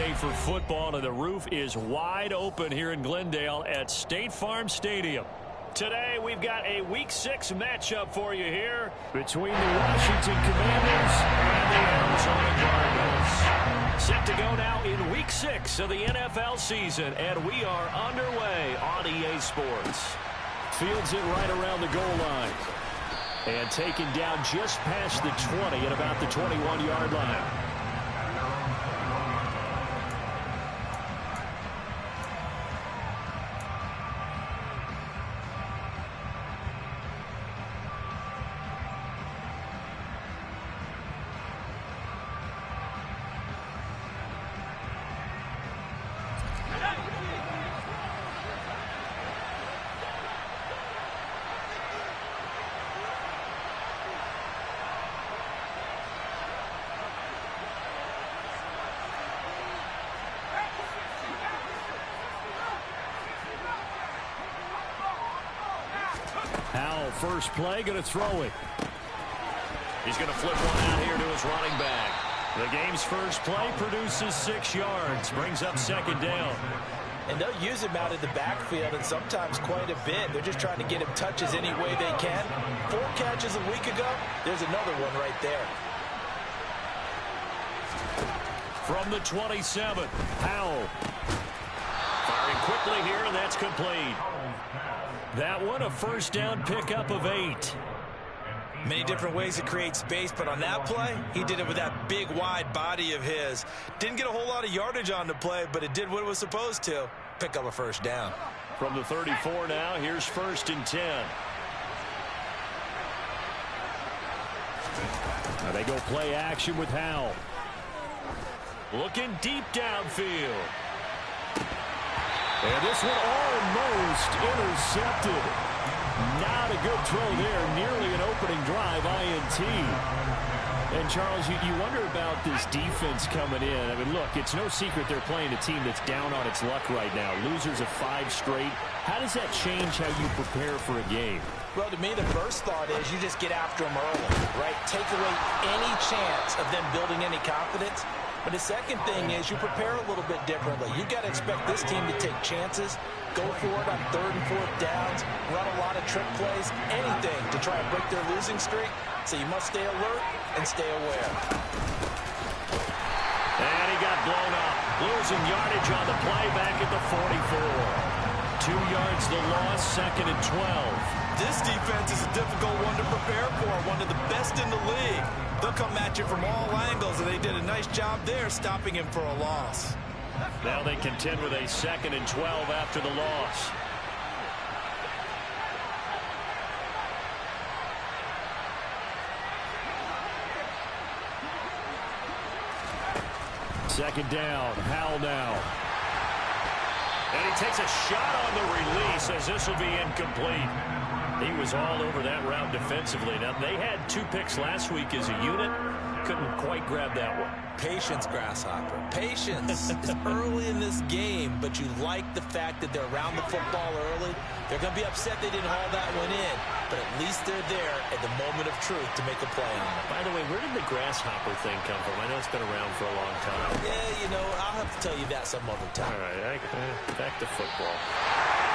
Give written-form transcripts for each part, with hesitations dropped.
day for football, and the roof is wide open here in Glendale at State Farm Stadium. Today, we've got a Week 6 matchup for you here between the Washington Commanders and the Arizona Cardinals. Set to go now in Week 6 of the NFL season, and we are underway on EA Sports. Fields it right around the goal line. And taken down just past the 20 at about the 21-yard line. First play, going to throw it. He's going to flip one out here to his running back. The game's first play produces 6 yards, brings up second down. And they'll use him out in the backfield, and sometimes quite a bit. They're just trying to get him touches any way they can. 4 catches a week ago, there's another one right there. From the 27, Powell. Firing quickly here, and that's complete. That one, a first down pickup of 8. Many different ways to create space, but on that play, he did it with that big, wide body of his. Didn't get a whole lot of yardage on the play, but it did what it was supposed to. Pick up a first down. From the 34 now, here's 1st and 10. Now they go play action with Howell. Looking deep downfield. And this one almost intercepted. Not a good throw there. Nearly an opening drive, INT. And, Charles, you wonder about this defense coming in. I mean, look, it's no secret they're playing a team that's down on its luck right now. Losers of 5 straight. How does that change how you prepare for a game? Well, to me, the first thought is you just get after them early, right? Take away any chance of them building any confidence. But the second thing is you prepare a little bit differently. You've got to expect this team to take chances, go for it on 3rd and 4th downs, run a lot of trick plays, anything to try and break their losing streak. So you must stay alert and stay aware. And he got blown up. Losing yardage on the play back at the 44. 2 yards the loss, 2nd and 12. This defense is a difficult one to prepare for, one of the best in the league. They'll come at you from all angles, and they did a nice job there stopping him for a loss. Now they contend with a 2nd and 12 after the loss. Second down, Howell now. And he takes a shot on the release as this will be incomplete. He was all over that route defensively. Now, they had 2 picks last week as a unit. Couldn't quite grab that one. Patience, Grasshopper. Patience is early in this game, but you like the fact that they're around the football early. They're going to be upset they didn't haul that one in, but at least they're there at the moment of truth to make a play on it. By the way, where did the Grasshopper thing come from? I know it's been around for a long time. Yeah, you know, I'll have to tell you that some other time. All right, back to football.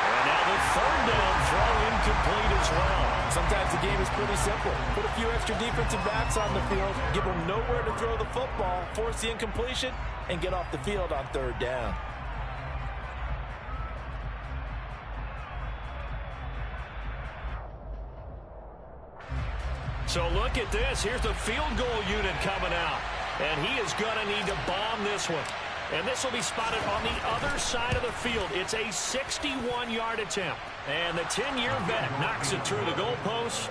And now the 3rd down throw incomplete as well. Sometimes the game is pretty simple. Put a few extra defensive backs on the field, give them nowhere to throw the football, force the incompletion, and get off the field on 3rd down. So look at this. Here's the field goal unit coming out. And he is going to need to bomb this one. And this will be spotted on the other side of the field. It's a 61-yard attempt. And the 10-year vet knocks it through the goalpost.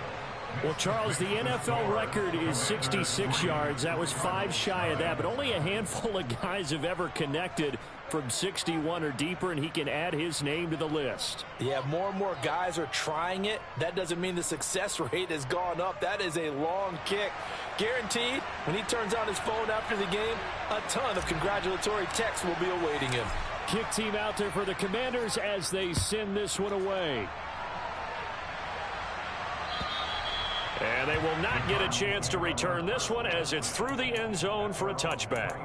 Well, Charles, the NFL record is 66 yards. That was 5 shy of that, but only a handful of guys have ever connected from 61 or deeper, and he can add his name to the list. Yeah, more and more guys are trying it. That doesn't mean the success rate has gone up. That is a long kick. Guaranteed, when he turns on his phone after the game, a ton of congratulatory texts will be awaiting him. Kick team out there for the Commanders as they send this one away. And they will not get a chance to return this one as it's through the end zone for a touchback.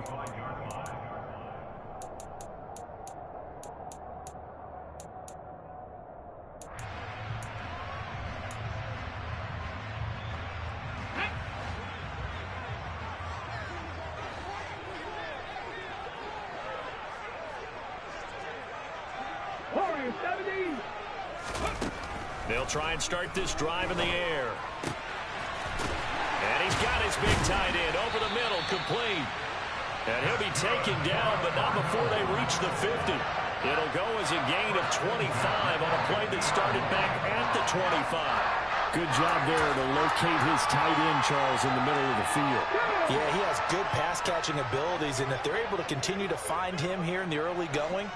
They'll try and start this drive in the air. And he's got his big tight end over the middle, complete. And he'll be taken down, but not before they reach the 50. It'll go as a gain of 25 on a play that started back at the 25. Good job there to locate his tight end, Charles, in the middle of the field. Yeah, he has good pass-catching abilities, and if they're able to continue to find him here in the early going,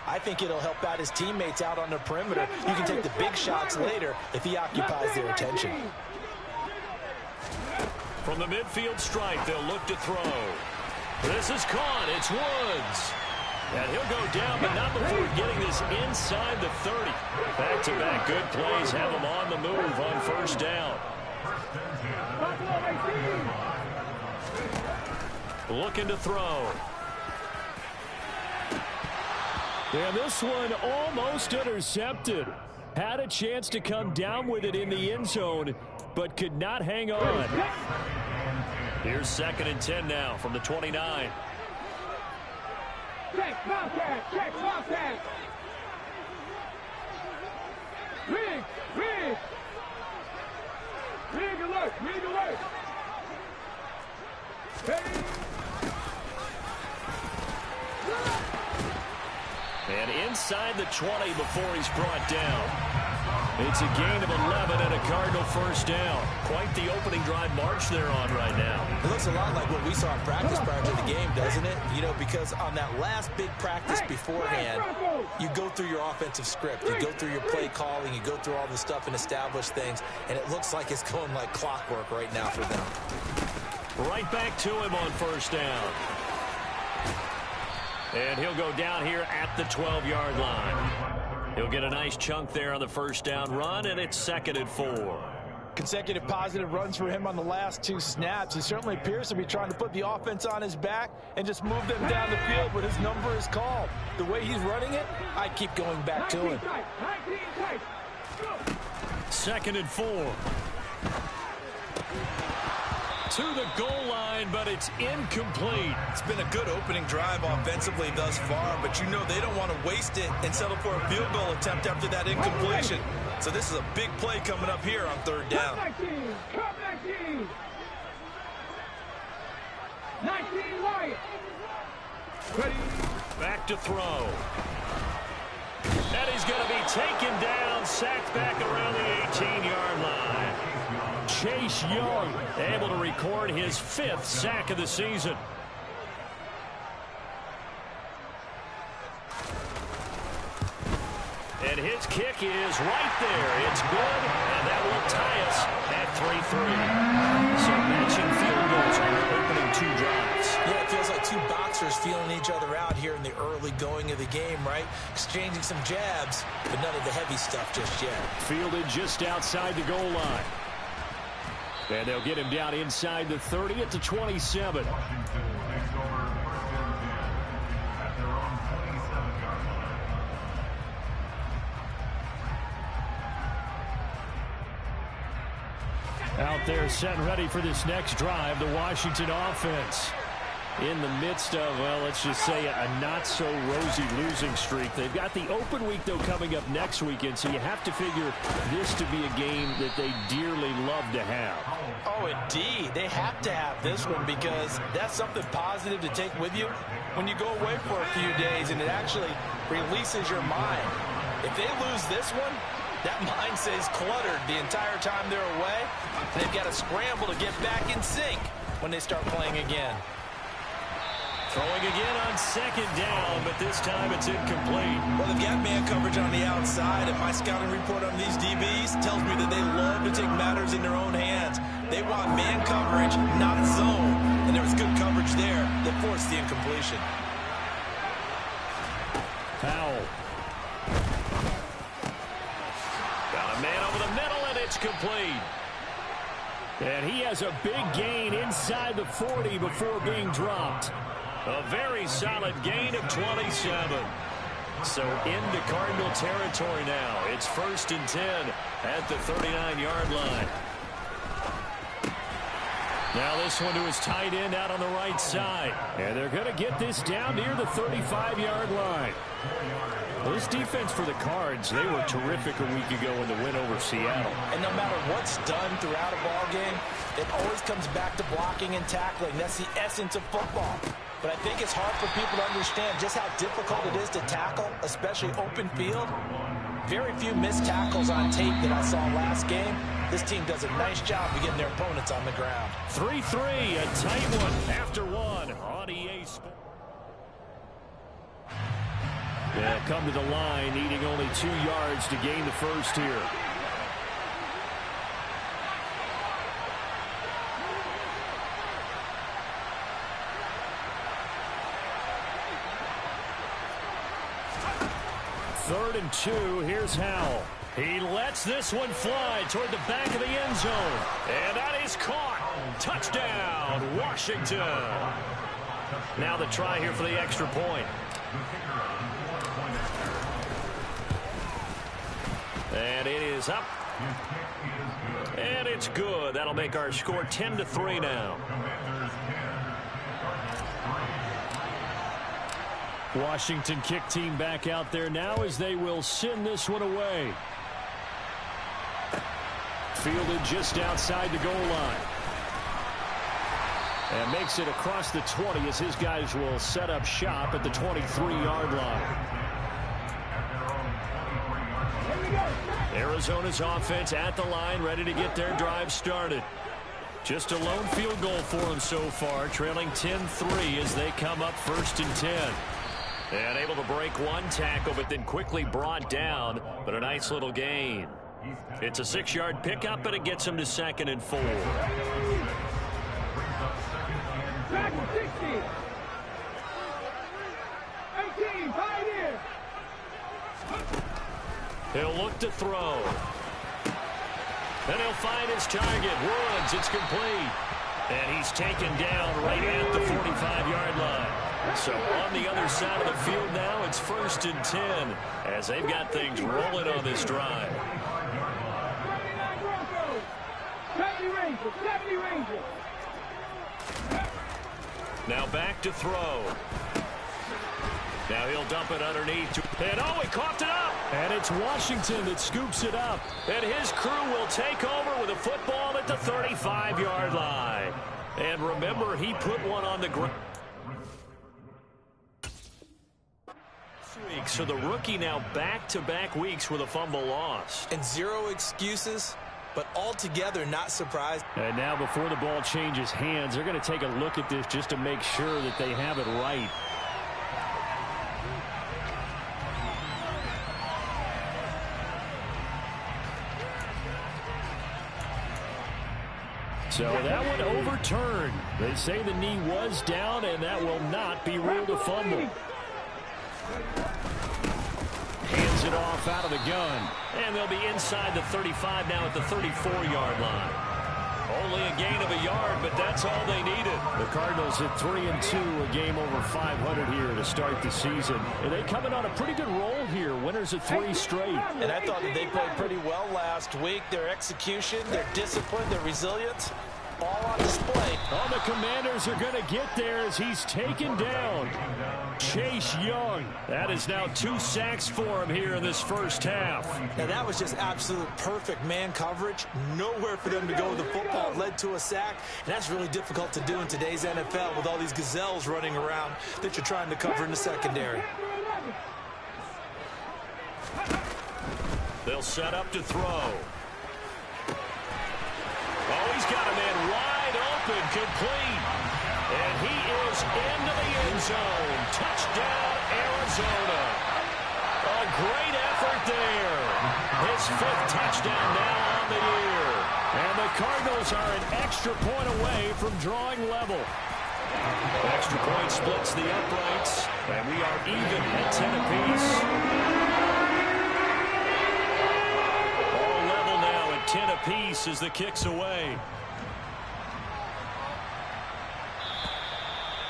I think it'll help out his teammates out on the perimeter. You can take the big shots later if he occupies their attention. From the midfield stripe, they'll look to throw. This is caught. It's Woods. And he'll go down, but not before getting this inside the 30. Back-to-back good plays have him on the move on first down. Looking to throw. And this one almost intercepted. Had a chance to come down with it in the end zone, but could not hang on. Here's 2nd and 10 now from the 29. Check, Wildcat, check, Wildcat. Rig, rig. Rig alert, rig alert. Ready. And inside the 20 before he's brought down. It's a gain of 11 and a Cardinal first down. Quite the opening drive march they're on right now. It looks a lot like what we saw in practice prior to the game, doesn't it? You know, because on that last big practice beforehand, you go through your offensive script. You go through your play calling. You go through all the stuff and establish things. And it looks like it's going like clockwork right now for them. Right back to him on first down. And he'll go down here at the 12-yard line. He'll get a nice chunk there on the first down run, and it's 2nd and 4. Consecutive positive runs for him on the last 2 snaps. He certainly appears to be trying to put the offense on his back and just move them down the field when his number is called. The way he's running it, I keep going back to him. 2nd and 4. To the goal line, but it's incomplete. It's been a good opening drive offensively thus far, but you know they don't want to waste it and settle for a field goal attempt after that incompletion. So this is a big play coming up here on 3rd down. 19 Wyatt. Ready. Back to throw. And he's going to be taken down, sacked back around the 18-yard line. Chase Young able to record his 5th sack of the season. And his kick is right there. It's good, and that will tie us at 3-3. So matching field goals on the opening 2 drives. Yeah, it feels like 2 boxers feeling each other out here in the early going of the game, right? Exchanging some jabs, but none of the heavy stuff just yet. Fielded just outside the goal line. And they'll get him down inside the 30 at the 27. Out there set and ready for this next drive, the Washington offense. In the midst of, well, let's just say a not-so-rosy losing streak. They've got the open week, though, coming up next weekend, so you have to figure this to be a game that they dearly love to have. Oh, indeed. They have to have this one because that's something positive to take with you when you go away for a few days, and it actually releases your mind. If they lose this one, that mind stays cluttered the entire time they're away, and they've got to scramble to get back in sync when they start playing again. Throwing again on 2nd down, but this time it's incomplete. Well, they've got man coverage on the outside, and my scouting report on these DBs tells me that they love to take matters in their own hands. They want man coverage, not zone, and there was good coverage there that forced the incompletion. Powell. Got a man over the middle, and it's complete. And he has a big gain inside the 40 before being dropped. A very solid gain of 27. So into Cardinal territory now. It's 1st and 10 at the 39-yard line. Now this one to his tight end out on the right side. And they're going to get this down near the 35-yard line. This defense for the Cards, they were terrific a week ago in the win over Seattle. And no matter what's done throughout a ball game, it always comes back to blocking and tackling. That's the essence of football. But I think it's hard for people to understand just how difficult it is to tackle, especially open field. Very few missed tackles on tape that I saw last game. This team does a nice job of getting their opponents on the ground. 3-3, a tight one after one on EA Sports. They'll come to the line, needing only 2 yards to gain the first here. Third and 2, here's Howell. He lets this one fly toward the back of the end zone. And that is caught. Touchdown, Washington. Now the try here for the extra point. And it is up. And it's good. That'll make our score 10-3 now. Washington kick team back out there now as they will send this one away. Fielded just outside the goal line. And makes it across the 20 as his guys will set up shop at the 23-yard line. Arizona's offense at the line, ready to get their drive started. Just a lone field goal for them so far, trailing 10-3 as they come up 1st and 10. And able to break one tackle, but then quickly brought down, but a nice little gain. It's a 6-yard pickup, but it gets them to 2nd and 4. Back to 60. 18, pioneer. He'll look to throw. Then he'll find his target. Woods, it's complete. And he's taken down right at the 45-yard line. So on the other side of the field now, it's 1st and 10 as they've got things rolling on this drive. 70 Rangers. Now back to throw. Now he'll dump it underneath. And oh, he coughed it up. And it's Washington that scoops it up. And his crew will take over with a football at the 35-yard line. And remember, he put one on the ground. So the rookie now back-to-back weeks with a fumble lost. And 0 excuses, but altogether not surprised. And now before the ball changes hands, they're going to take a look at this just to make sure that they have it right. So that one overturned. They say the knee was down, and that will not be ruled a fumble. Hands it off out of the gun. And they'll be inside the 35 now at the 34-yard line. Only a gain of a yard, but that's all they needed. The Cardinals at 3-2, a game over 500 here to start the season. And they coming on a pretty good roll here. Winners of 3 straight. And I thought that they played pretty well last week. Their execution, their discipline, their resilience, all on display. Oh, the Commanders are going to get there as he's taken down. Chase Young. That is now 2 sacks for him here in this first half. Now that was just absolute perfect man coverage. Nowhere for them to go with the football. It led to a sack. And that's really difficult to do in today's NFL with all these gazelles running around that you're trying to cover in the secondary. They'll set up to throw. Oh, he's got a man wide open, complete. And he is into the end zone. Touchdown, Arizona. A great effort there. His 5th touchdown now on the year. And the Cardinals are an extra point away from drawing level. Extra point splits the uprights. And we are even at 10 apiece. All level now at 10 apiece as the kick's away.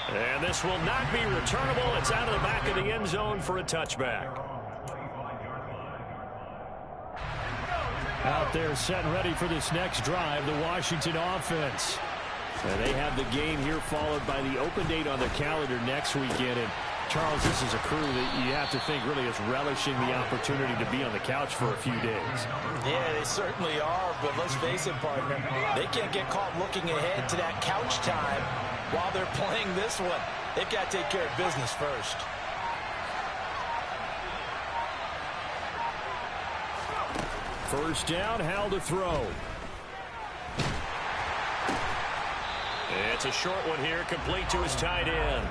And this will not be returnable. It's out of the back of the end zone for a touchback. Out there set and ready for this next drive, the Washington offense. And they have the game here followed by the open date on their calendar next weekend. And Charles, this is a crew that you have to think really is relishing the opportunity to be on the couch for a few days. Yeah, they certainly are, but let's face it, partner, they can't get caught looking ahead to that couch time while they're playing this one. They've got to take care of business first. First down, Howell to throw. It's a short one here, complete to his tight end.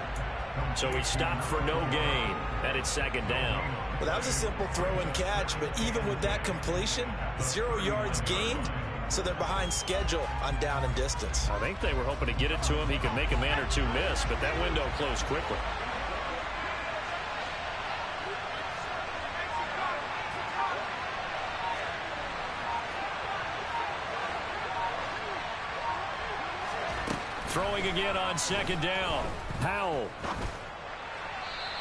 So he stopped for no gain, and it's second down. Well, that was a simple throw and catch, but even with that completion, 0 yards gained, so they're behind schedule on down and distance. I think they were hoping to get it to him. He could make a man or two miss, but that window closed quickly. Throwing again on second down. Howell.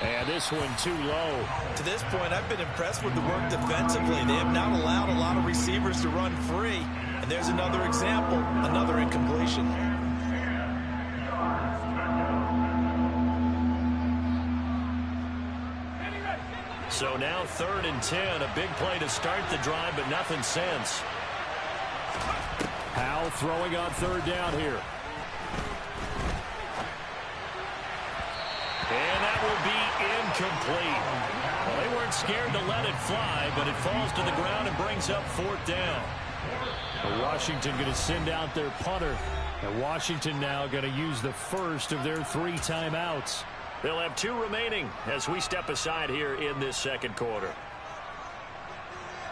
And this one too low. To this point, I've been impressed with the work defensively. They have not allowed a lot of receivers to run free. And there's another example, another incompletion. So now 3rd and 10. A big play to start the drive, but nothing since. Howell throwing on 3rd down here. And that will be incomplete. Well, they weren't scared to let it fly, but it falls to the ground and brings up 4th down. Washington going to send out their punter. And Washington now going to use the first of their 3 timeouts. They'll have 2 remaining as we step aside here in this second quarter.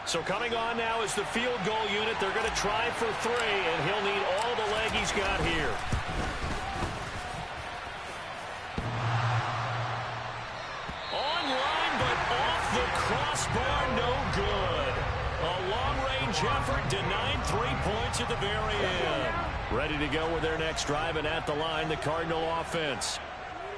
So coming on now is the field goal unit. They're going to try for 3, and he'll need all the leg he's got here. The crossbar, no good. A long-range effort denied 3 points at the very end. Ready to go with their next drive, and at the line, the Cardinal offense.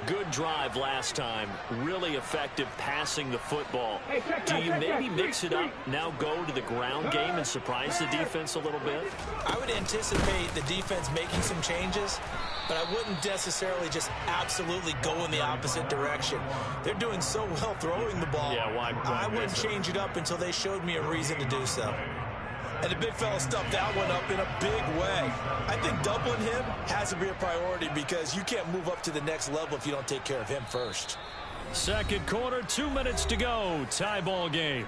Good drive last time. Really effective passing the football. Do you maybe mix it up, now go to the ground game and surprise the defense a little bit? I would anticipate the defense making some changes, but I wouldn't necessarily just absolutely go in the opposite direction. They're doing so well throwing the ball. Yeah, why I wouldn't change it up until they showed me a reason to do so. And the big fella stuffed that one up in a big way. I think doubling him has to be a priority because you can't move up to the next level if you don't take care of him first. Second quarter, 2 minutes to go. Tie ball game.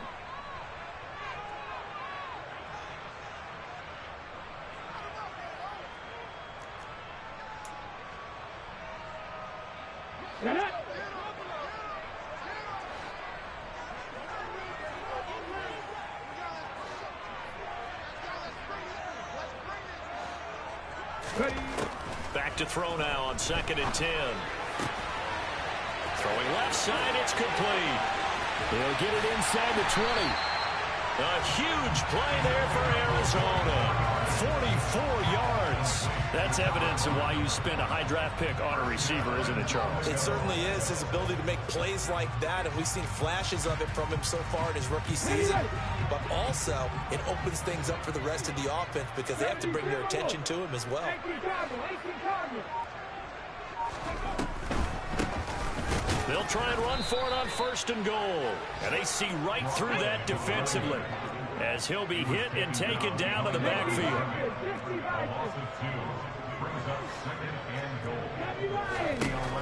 Back to throw now on 2nd and 10. Throwing left side, it's complete. They'll get it inside the 20. A huge play there for Arizona. 44 yards. That's evidence of why you spend a high draft pick on a receiver, isn't it, Charles? It certainly is. His ability to make plays like that, and we've seen flashes of it from him so far in his rookie season. But also, it opens things up for the rest of the offense because they have to bring their attention to him as well. They'll try and run for it on 1st and goal. And they see right through that defensively as he'll be hit and taken down to the backfield.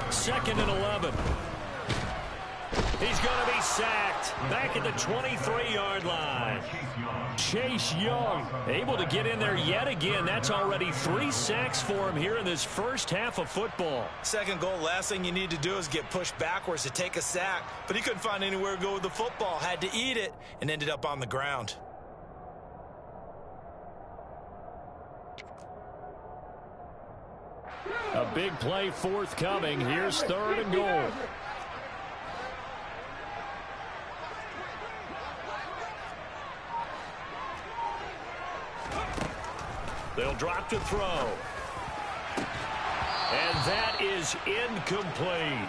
2nd and 11. He's going to be sacked back at the 23-yard line. Chase Young able to get in there yet again. That's already 3 sacks for him here in this first half of football. Second goal, last thing you need to do is get pushed backwards to take a sack. But he couldn't find anywhere to go with the football. Had to eat it and ended up on the ground. A big play forthcoming. Here's 3rd and goal. They'll drop to throw. And that is incomplete.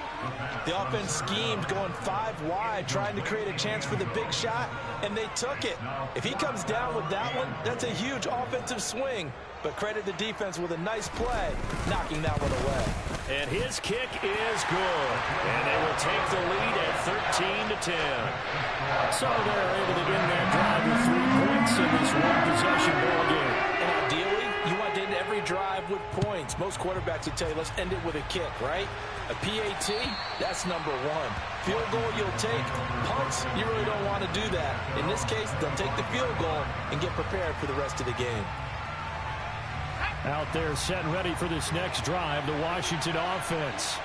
The offense schemed going 5 wide, trying to create a chance for the big shot, and they took it. If he comes down with that one, that's a huge offensive swing. But credit the defense with a nice play, knocking that one away. And his kick is good. And they will take the lead at 13-10. So they're able to end that drive with 3 points in this one-possession ball game. And ideally, you want to end every drive with points. Most quarterbacks would tell you, let's end it with a kick, right? A PAT, that's number 1. Field goal you'll take. Punts, you really don't want to do that. In this case, they'll take the field goal and get prepared for the rest of the game. Out there set and ready for this next drive, the Washington offense.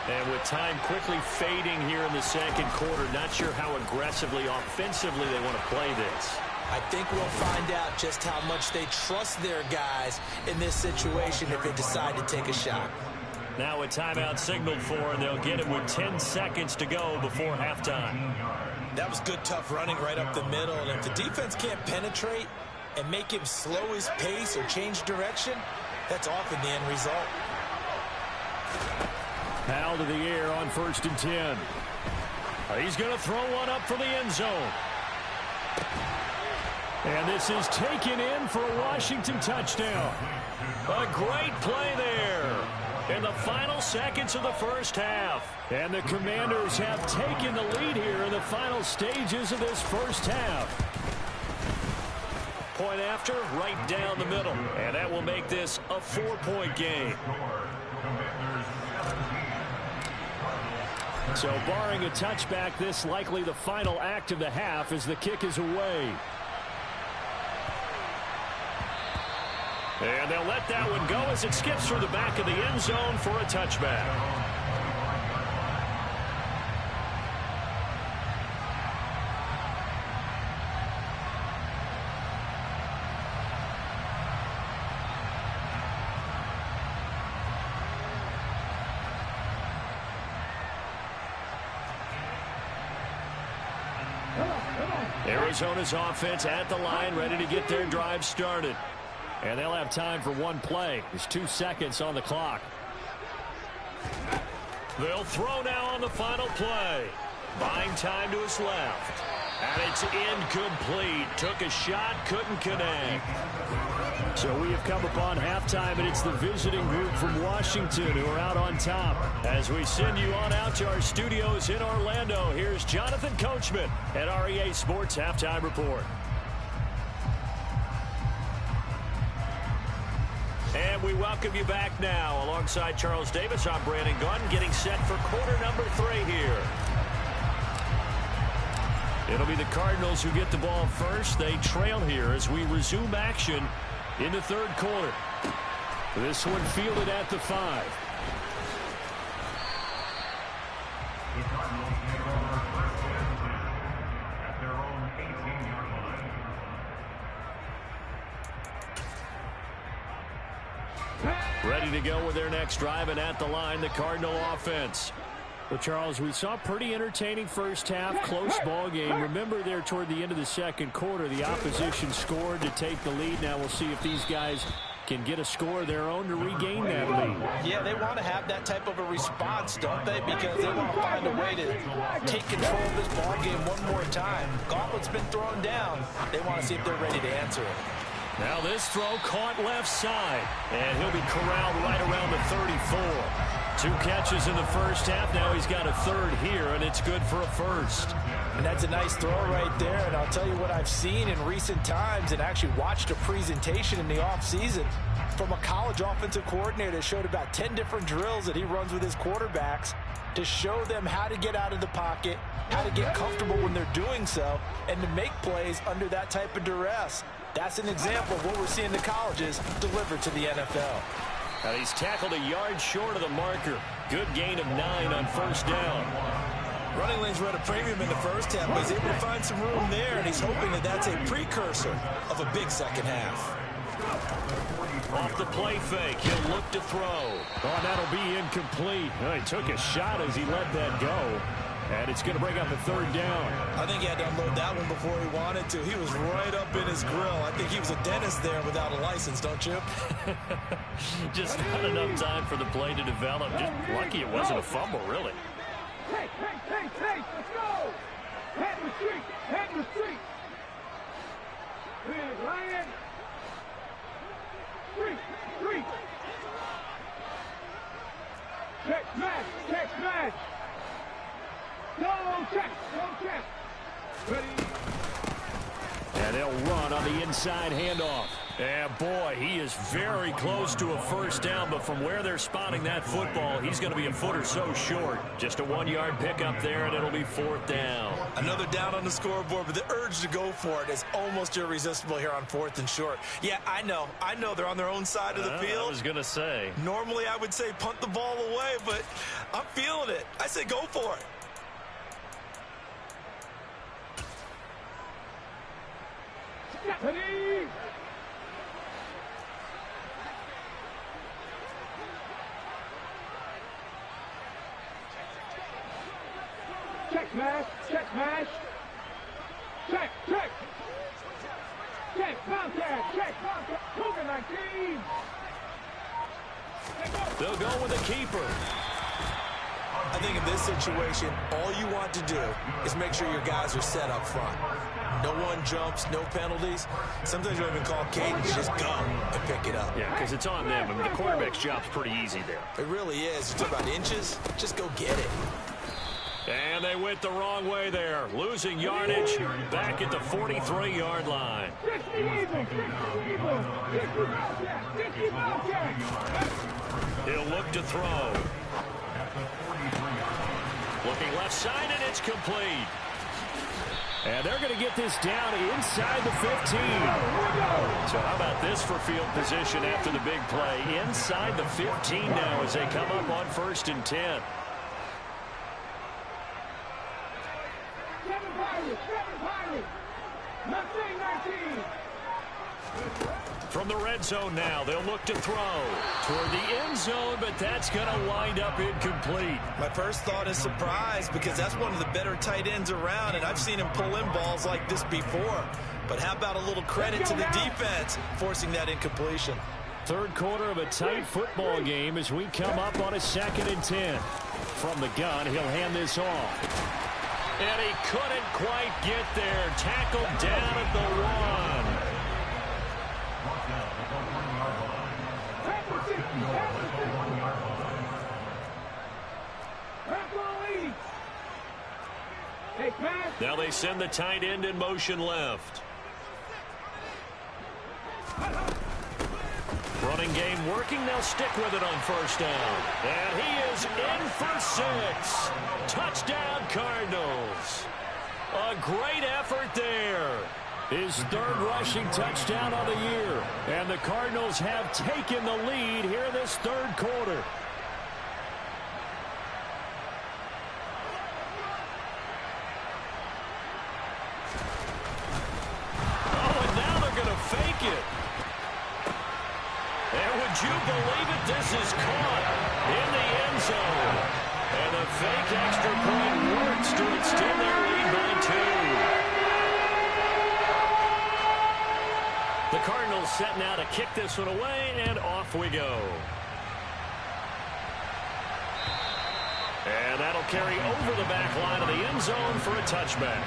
And with time quickly fading here in the second quarter, not sure how aggressively, offensively they want to play this. I think we'll find out just how much they trust their guys in this situation if they decide to take a shot. Now a timeout signaled for, and they'll get it with 10 seconds to go before halftime. That was good, tough running right up the middle. And if the defense can't penetrate and make him slow his pace or change direction, that's often the end result. Powell to the air on 1st and 10. He's going to throw one up for the end zone. And this is taken in for a Washington touchdown. A great play there in the final seconds of the first half. And the Commanders have taken the lead here in the final stages of this first half. Point after, right down the middle. And that will make this a 4-point game. So barring a touchback, this likely the final act of the half as the kick is away. And they'll let that one go as it skips through the back of the end zone for a touchback. Arizona's offense at the line, ready to get their drive started. And they'll have time for one play. There's 2 seconds on the clock. They'll throw now on the final play. Buying time to his left. And it's incomplete. Took a shot, couldn't connect. So we have come upon halftime, and it's the visiting group from Washington who are out on top. As we send you on out to our studios in Orlando, here's Jonathan Coachman at REA Sports Halftime Report. And we welcome you back now. Alongside Charles Davis, I'm Brandon Gunn, getting set for quarter number 3 here. It'll be the Cardinals who get the ball first. They trail here as we resume action in the third quarter. This one fielded at the 5. The Cardinals take over first at their own 18-yard line. Ready to go with their next drive, and at the line, the Cardinal offense. Well, Charles, we saw a pretty entertaining first half, close ball game. Remember there toward the end of the second quarter, the opposition scored to take the lead. Now we'll see if these guys can get a score of their own to regain that lead. Yeah, they want to have that type of a response, don't they? Because they want to find a way to take control of this ball game one more time. Gauntlet's been thrown down. They want to see if they're ready to answer it. Now this throw caught left side, and he'll be corralled right around the 34. 2 catches in the first half. Now he's got a third here, and it's good for a first. And that's a nice throw right there. And I'll tell you what I've seen in recent times and actually watched a presentation in the offseason from a college offensive coordinator that showed about 10 different drills that he runs with his quarterbacks to show them how to get out of the pocket, how to get comfortable when they're doing so, and to make plays under that type of duress. That's an example of what we're seeing the colleges deliver to the NFL. And he's tackled a yard short of the marker. Good gain of 9 on first down. Running lanes were at a premium in the first half, but he's able to find some room there, and he's hoping that that's a precursor of a big second half. Off the play fake, he'll look to throw. Oh, that'll be incomplete. Well, he took a shot as he let that go. And it's going to bring up a third down. I think he had to unload that one before he wanted to. He was right up in his grill. I think he was a dentist there without a license, don't you? Just not enough time for the play to develop. Just lucky it wasn't a fumble, really. Hey, let's go! Head in the street! Here's Ryan. Street! Check, smash! Don't check! Ready? And they'll run on the inside handoff. And boy, he is very close to a first down, but from where they're spotting that football, he's going to be a foot or so short. Just a 1-yard pickup there, and it'll be 4th down. Another down on the scoreboard, but the urge to go for it is almost irresistible here on 4th and short. Yeah, I know they're on their own side of the field. I was going to say. Normally, I would say punt the ball away, but I'm feeling it. I say go for it. Ready? Check, smash! Check, contact! Cougar 19! They'll go with a keeper. I think in this situation, all you want to do is make sure your guys are set up front. No one jumps, no penalties. Sometimes you don't even call cadence, just go and pick it up. Yeah, because it's on them. I mean, the quarterback's job's pretty easy there. It really is. You talk about inches, just go get it. And they went the wrong way there. Losing yardage back at the 43-yard line. He'll look to throw. Looking left side, and it's complete. And they're going to get this down inside the 15. So how about this for field position after the big play? Inside the 15 now as they come up on 1st and 10. From the red zone now, they'll look to throw toward the end zone, but that's going to wind up incomplete. My first thought is surprise, because that's one of the better tight ends around, and I've seen him pull in balls like this before. But how about a little credit to the defense forcing that incompletion? Third quarter of a tight football game as we come up on a 2nd and 10. From the gun, he'll hand this off. And he couldn't quite get there. Tackled down at the 1. Now they send the tight end in motion left. Running game working. They'll stick with it on 1st down. And he is in for 6. Touchdown, Cardinals. A great effort there. His 3rd rushing touchdown of the year. And the Cardinals have taken the lead here in this 3rd quarter. Fake it. And would you believe it? This is caught in the end zone. And the fake extra point works to extend their lead by 2. The Cardinals set now to kick this one away, and off we go. And that'll carry over the back line of the end zone for a touchback.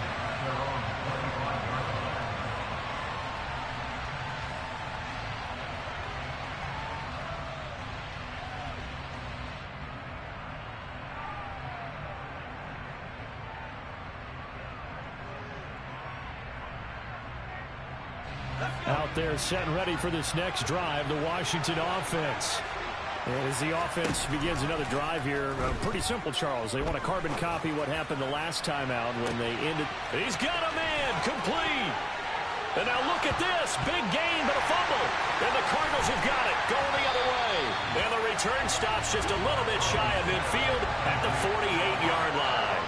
Out there set and ready for this next drive, the Washington offense. And as the offense begins another drive here, pretty simple, Charles. They want to carbon copy what happened the last time out when they ended. He's got a man, complete. And now look at this, big gain, but a fumble. And the Cardinals have got it, going the other way. And the return stops just a little bit shy of midfield at the 48-yard line.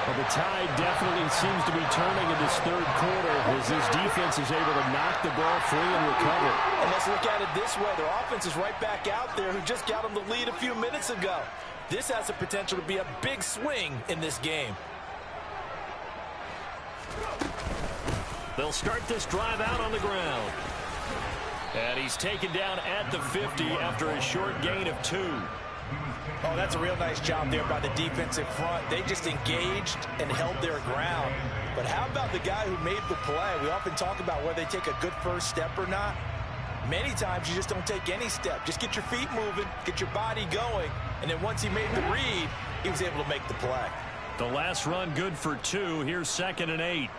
Well, the tide definitely seems to be turning in this 3rd quarter as this defense is able to knock the ball free and recover. And let's look at it this way. Their offense is right back out there who just got them the lead a few minutes ago. This has the potential to be a big swing in this game. They'll start this drive out on the ground. And he's taken down at the 50 after a short gain of 2. Oh, that's a real nice job there by the defensive front. They just engaged and held their ground. But how about the guy who made the play? We often talk about whether they take a good first step or not. Many times you just don't take any step. Just get your feet moving, get your body going, and then once he made the read, he was able to make the play. The last run good for 2. Here's 2nd and 8.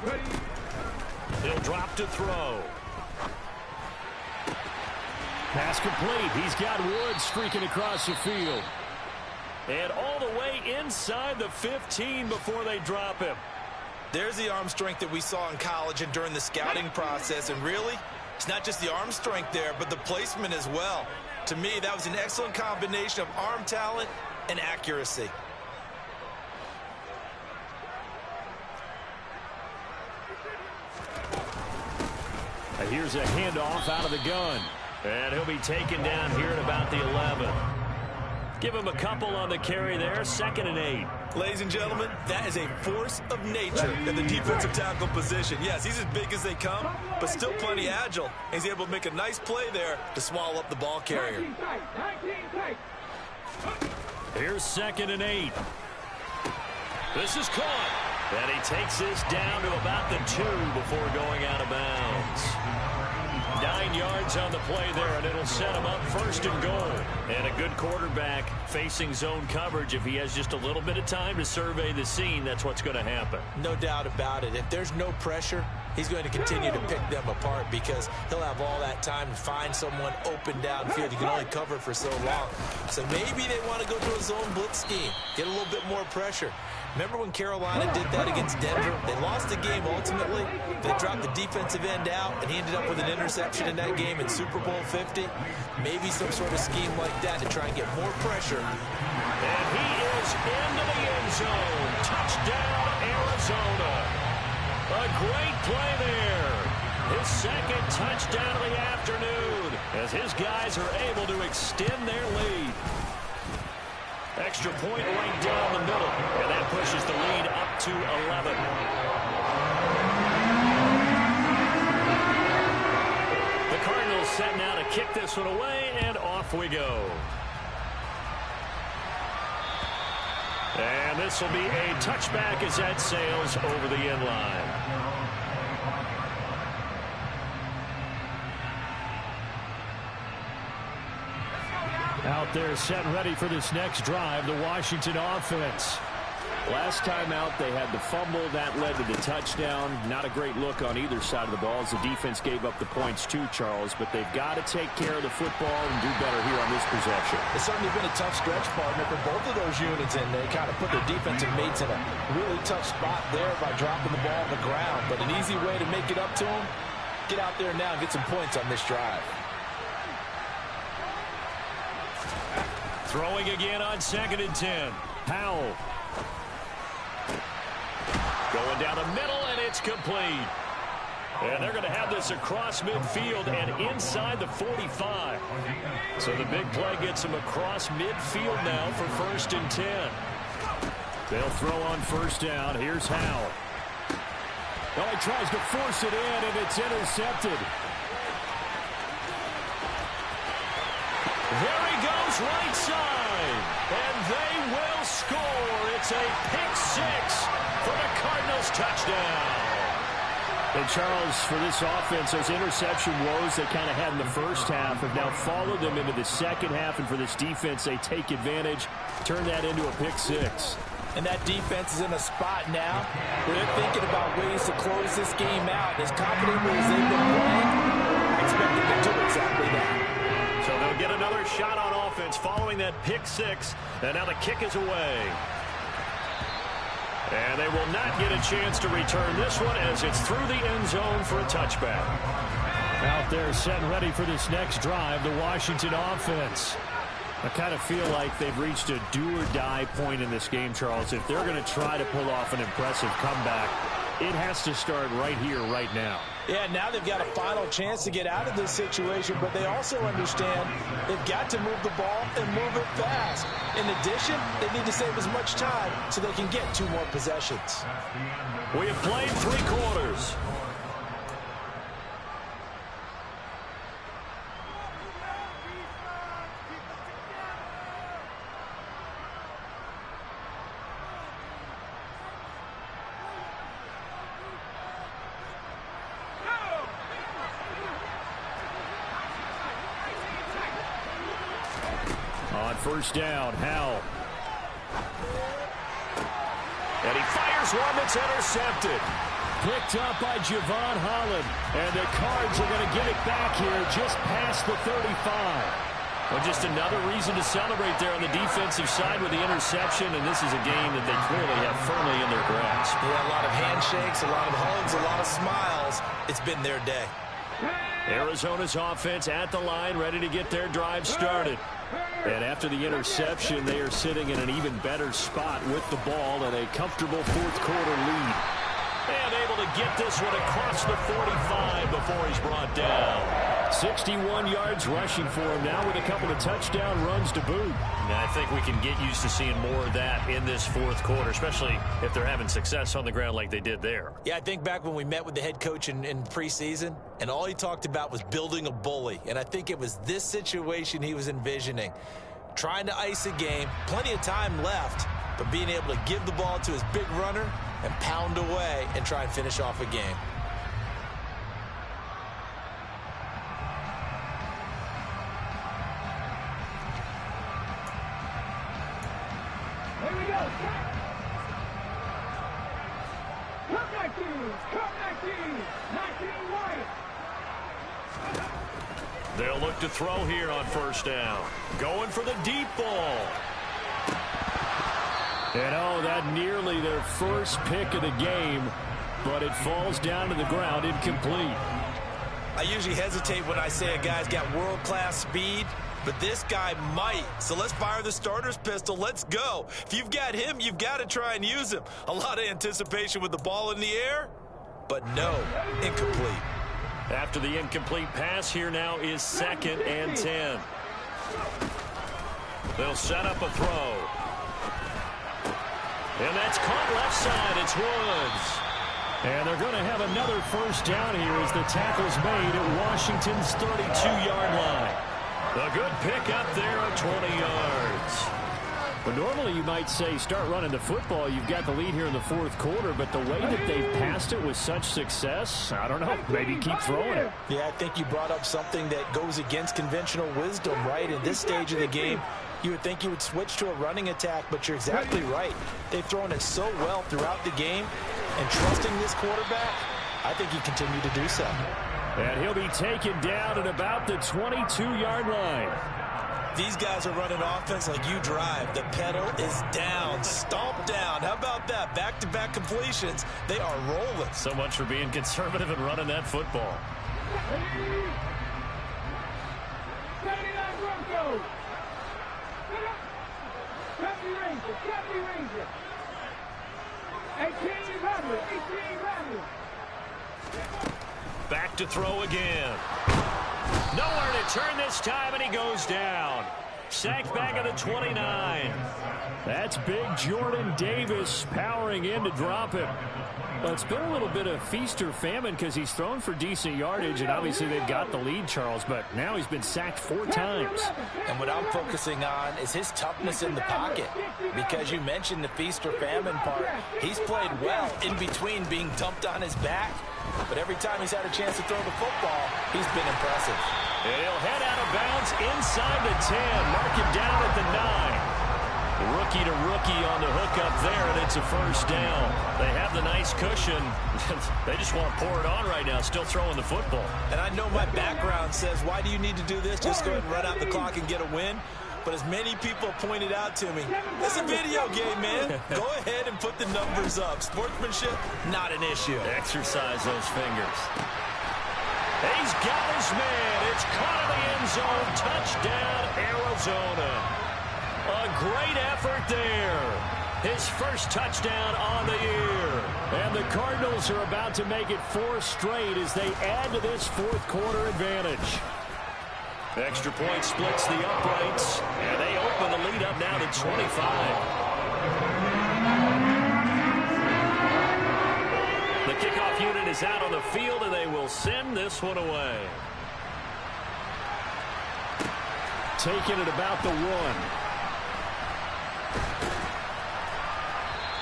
Ready. He'll drop to throw. Pass complete. He's got Woods streaking across the field. And all the way inside the 15 before they drop him. There's the arm strength that we saw in college and during the scouting process. And really, it's not just the arm strength there, but the placement as well. To me, that was an excellent combination of arm talent and accuracy. Here's a handoff out of the gun. And he'll be taken down here at about the 11. Give him a couple on the carry there. 2nd and 8. Ladies and gentlemen, that is a force of nature in the defensive tackle position. Yes, he's as big as they come, but still plenty agile. He's able to make a nice play there to swallow up the ball carrier. 19 tight. Here's 2nd and 8. This is caught. And he takes this down to about the 2 before going out of bounds. 9 yards on the play there, and it'll set him up 1st and goal. And a good quarterback facing zone coverage. If he has just a little bit of time to survey the scene, that's what's going to happen. No doubt about it. If there's no pressure, he's going to continue to pick them apart because he'll have all that time to find someone open downfield. He can only cover for so long. So maybe they want to go to a zone blitz scheme, get a little bit more pressure. Remember when Carolina did that against Denver? They lost the game ultimately. They dropped the defensive end out, and he ended up with an interception in that game in Super Bowl 50. Maybe some sort of scheme like that to try and get more pressure. And he is into the end zone. Touchdown, Arizona. A great play there. His 2nd touchdown of the afternoon as his guys are able to extend their lead. Extra point right down the middle, and that pushes the lead up to 11. The Cardinals set now to kick this one away, and off we go. And this will be a touchback as that sails over the end line. Out there set and ready for this next drive, the Washington offense. Last time out, they had the fumble. That led to the touchdown. Not a great look on either side of the ball as the defense gave up the points too, Charles. But they've got to take care of the football and do better here on this possession. It's certainly been a tough stretch, partner, for both of those units, and they kind of put their defensive mates in a really tough spot there by dropping the ball on the ground. But an easy way to make it up to them, get out there now and get some points on this drive. Throwing again on 2nd and 10. Powell. Going down the middle, and it's complete. And they're going to have this across midfield and inside the 45. So the big play gets them across midfield now for 1st and 10. They'll throw on 1st down. Here's Howell. Oh, he tries to force it in, and it's intercepted. There he goes, right side. And they will score. It's a pick 6 for the Cardinals touchdown. And Charles, for this offense, those interception woes they kind of had in the first half have now followed them into the second half. And for this defense, they take advantage, turn that into a pick 6. And that defense is in a spot now where they're thinking about ways to close this game out. As confidently as they've been playing, I expect them to do exactly that. So they'll get another shot on offense following that pick 6. And now the kick is away. And they will not get a chance to return this one as it's through the end zone for a touchback. Out there set and ready for this next drive, the Washington offense. I kind of feel like they've reached a do-or-die point in this game, Charles. If they're going to try to pull off an impressive comeback, It has to start right here, right now. Yeah, now they've got a final chance to get out of this situation, but they also understand they've got to move the ball and move it fast. In addition, they need to save as much time so they can get 2 more possessions. We have played 3 quarters. On first down, Howell. And he fires one that's intercepted. Picked up by Javon Holland. And the Cards are going to get it back here just past the 35. Well, just another reason to celebrate there on the defensive side with the interception, and this is a game that they clearly have firmly in their grasp. Yeah, a lot of handshakes, a lot of hugs, a lot of smiles. It's been their day. Arizona's offense at the line, ready to get their drive started. And after the interception, they are sitting in an even better spot with the ball and a comfortable fourth-quarter lead. And able to get this one across the 45 before he's brought down. 61 yards rushing for him now with a couple of touchdown runs to boot. And I think we can get used to seeing more of that in this fourth quarter, especially if they're having success on the ground like they did there. Yeah, I think back when we met with the head coach in preseason, and all he talked about was building a bully. And I think it was this situation he was envisioning. Trying to ice a game, plenty of time left, but being able to give the ball to his big runner and pound away and try and finish off a game. Here we go. Come 19. Come 19. 19 White. They'll look to throw here on first down. Going for the deep ball. And oh, that nearly their first pick of the game, but it falls down to the ground incomplete. I usually hesitate when I say a guy's got world-class speed, but this guy might. So let's fire the starter's pistol. Let's go. If you've got him, you've got to try and use him. A lot of anticipation with the ball in the air, but no, incomplete. After the incomplete pass, here now is 2nd and 10. They'll set up a throw. And that's caught left side. It's Woods. And they're going to have another first down here as the tackle's made at Washington's 32-yard line. A good pick up there of 20 yards. But normally you might say start running the football. You've got the lead here in the fourth quarter, but the way that they passed it with such success, I don't know, maybe keep throwing it. Yeah, I think you brought up something that goes against conventional wisdom, right? In this stage of the game, you would think you would switch to a running attack, but you're exactly right. They've thrown it so well throughout the game, and trusting this quarterback, I think he continued to do so. And he'll be taken down at about the 22-yard line. These guys are running offense like you drive. The pedal is down, stomp down. How about that? Back-to-back completions. They are rolling. So much for being conservative and running that football. 79 Broncos. 70 Rangers. 70 Rangers. 18 Rebels. 18 Rebels. Back to throw again. Nowhere to turn this time, and he goes down. Sacked back at the 29. That's big Jordan Davis powering in to drop him. Well, it's been a little bit of feast or famine because he's thrown for decent yardage, and obviously they've got the lead, Charles, but now he's been sacked 4 times. And what I'm focusing on is his toughness in the pocket, because you mentioned the feast or famine part. He's played well in between being dumped on his back, but every time he's had a chance to throw the football, he's been impressive. And he'll head out of bounds inside the 10. Mark him down at the 9. Rookie to rookie on the hook up there, and it's a first down. They have the nice cushion. They just want to pour it on right now, still throwing the football. And I know my background says, why do you need to do this? Just go ahead and run out the clock and get a win. But as many people pointed out to me, it's a video game, man. Go ahead and put the numbers up. Sportsmanship, not an issue. Exercise those fingers. He's got his man. It's caught in the end zone. Touchdown, Arizona. A great effort there. His first touchdown on the year. And the Cardinals are about to make it 4 straight as they add to this fourth quarter advantage. Extra point splits the uprights, and they open the lead up now to 25. The kickoff unit is out on the field, and they will send this one away. Taking it about the 1.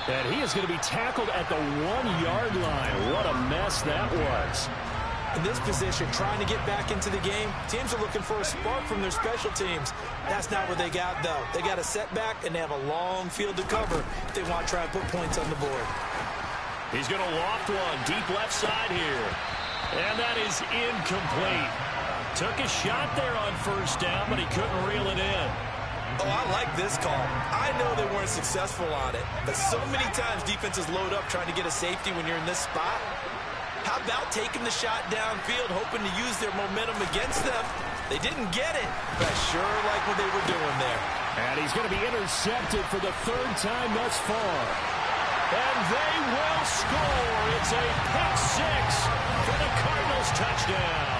And he is going to be tackled at the 1-yard line. What a mess that was. In this position, trying to get back into the game, teams are looking for a spark from their special teams. That's not what they got, though. They got a setback, and they have a long field to cover if they want to try and put points on the board. He's going to loft one deep left side here. And that is incomplete. Took a shot there on first down, but he couldn't reel it in. Oh, I like this call. I know they weren't successful on it, but so many times defenses load up trying to get a safety when you're in this spot. How about taking the shot downfield, hoping to use their momentum against them? They didn't get it, but I sure like what they were doing there. And he's going to be intercepted for the 3rd time thus far. And they will score. It's a pick 6 for the Cardinals touchdown.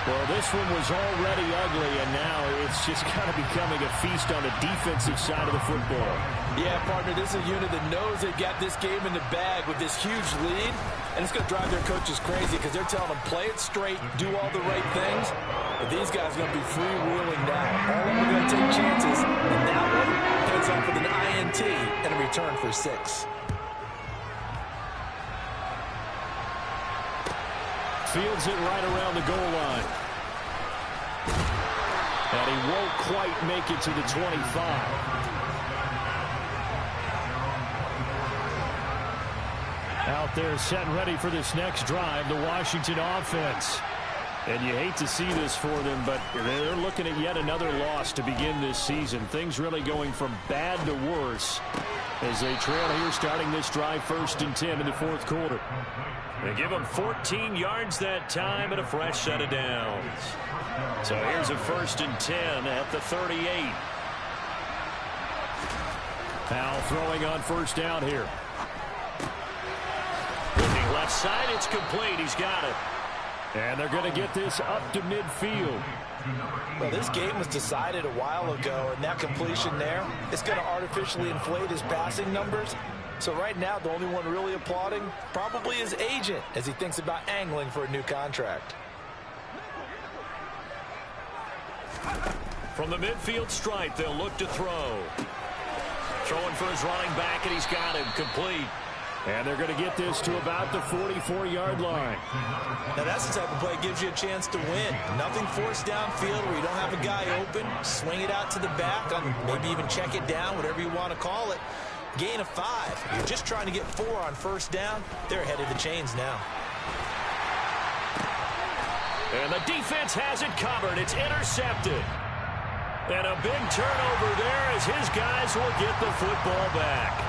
Well, this one was already ugly, and now it's just kind of becoming a feast on the defensive side of the football. Yeah, partner, this is a unit that knows they've got this game in the bag with this huge lead, and it's going to drive their coaches crazy because they're telling them, play it straight, do all the right things, but these guys are going to be freewheeling now. All of them are going to take chances, and that one heads off with an INT and a return for 6. Fields it right around the goal line. And he won't quite make it to the 25. Out there set and ready for this next drive, the Washington offense. And you hate to see this for them, but they're looking at yet another loss to begin this season. Things really going from bad to worse as they trail here starting this drive 1st and 10 in the 4th quarter. They give them 14 yards that time and a fresh set of downs. So here's a 1st and 10 at the 38. Powell throwing on 1st down here. Looking left side, it's complete. He's got it. And they're going to get this up to midfield. Well, this game was decided a while ago, and that completion there is going to artificially inflate his passing numbers. So right now, the only one really applauding probably his agent as he thinks about angling for a new contract. From the midfield stripe, they'll look to throw. Throwing for his running back, and he's got him complete. And they're going to get this to about the 44-yard line. Now, that's the type of play that gives you a chance to win. Nothing forced downfield where you don't have a guy open. Swing it out to the back, maybe even check it down, whatever you want to call it. Gain of 5. You're just trying to get 4 on 1st down. They're ahead of the chains now. And the defense has it covered. It's intercepted. And a big turnover there as his guys will get the football back.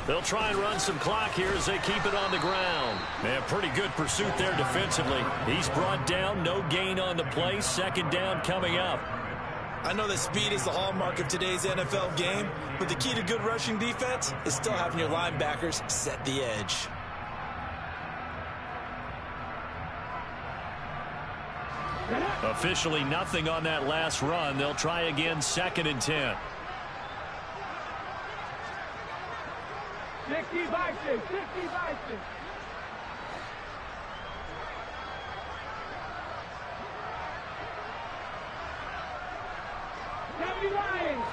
They'll try and run some clock here as they keep it on the ground. Man, pretty good pursuit there defensively. He's brought down, no gain on the play. 2nd down coming up. I know that speed is the hallmark of today's NFL game, but the key to good rushing defense is still having your linebackers set the edge. Officially nothing on that last run. They'll try again 2nd and 10. 60 Vikings, 60 Vikings. Lions.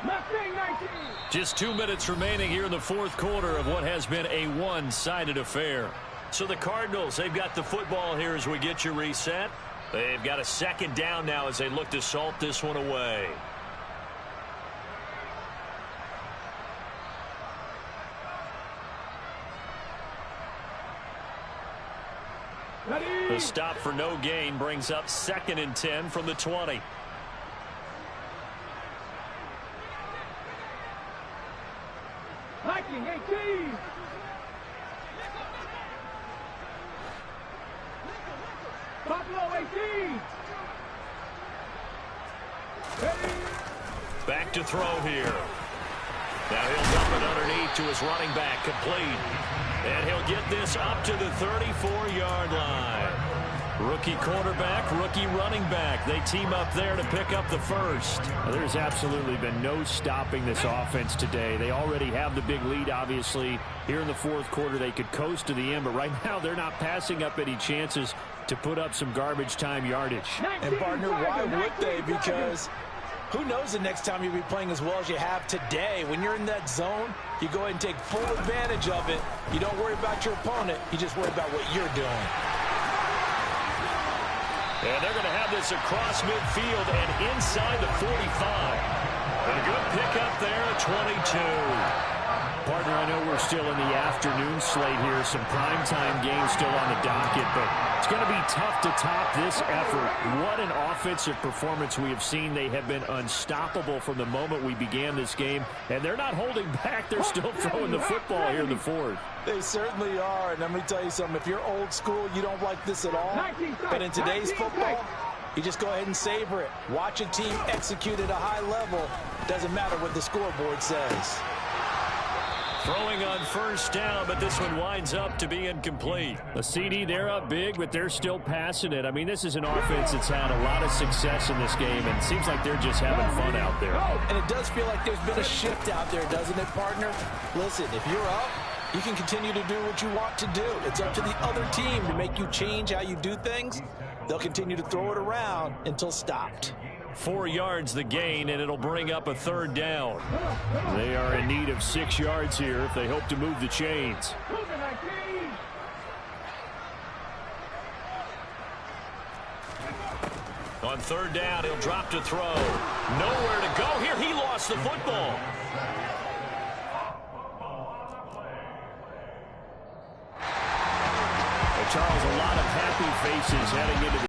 Mustang 19. Just 2 minutes remaining here in the 4th quarter of what has been a one-sided affair. So the Cardinals, they've got the football here as we get you reset. They've got a 2nd down now as they look to salt this one away. The stop for no gain brings up 2nd and 10 from the 20. Viking 18. Buffalo 18. Back to throw here. Now he'll dump it underneath to his running back, complete. And he'll get this up to the 34-yard line. Rookie quarterback, rookie running back. They team up there to pick up the first. There's absolutely been no stopping this offense today. They already have the big lead, obviously. Here in the fourth quarter, they could coast to the end, but right now they're not passing up any chances to put up some garbage time yardage. And, partner, why would they? Because who knows the next time you'll be playing as well as you have today. When you're in that zone, you go ahead and take full advantage of it. You don't worry about your opponent. You just worry about what you're doing. And they're going to have this across midfield and inside the 45. A good pickup there, 22. Partner, I know we're still in the afternoon slate here. Some primetime games still on the docket, but it's going to be tough to top this effort. What an offensive performance we have seen. They have been unstoppable from the moment we began this game, and they're not holding back. They're still throwing the football here in the fourth. They certainly are, and let me tell you something. If you're old school, you don't like this at all. But in today's football, you just go ahead and savor it. Watch a team execute at a high level. Doesn't matter what the scoreboard says. Throwing on first down, but this one winds up to be incomplete. The CD, they're up big, but they're still passing it. I mean, this is an offense that's had a lot of success in this game, and it seems like they're just having fun out there. And it does feel like there's been a shift out there, doesn't it, partner? Listen, if you're up, you can continue to do what you want to do. It's up to the other team to make you change how you do things. They'll continue to throw it around until stopped. 4 yards the gain, and it'll bring up a 3rd down. They are in need of 6 yards here if they hope to move the chains. On 3rd down, he'll drop to throw. Nowhere to go here. He lost the football. Well, Charles, a lot of happy faces heading into the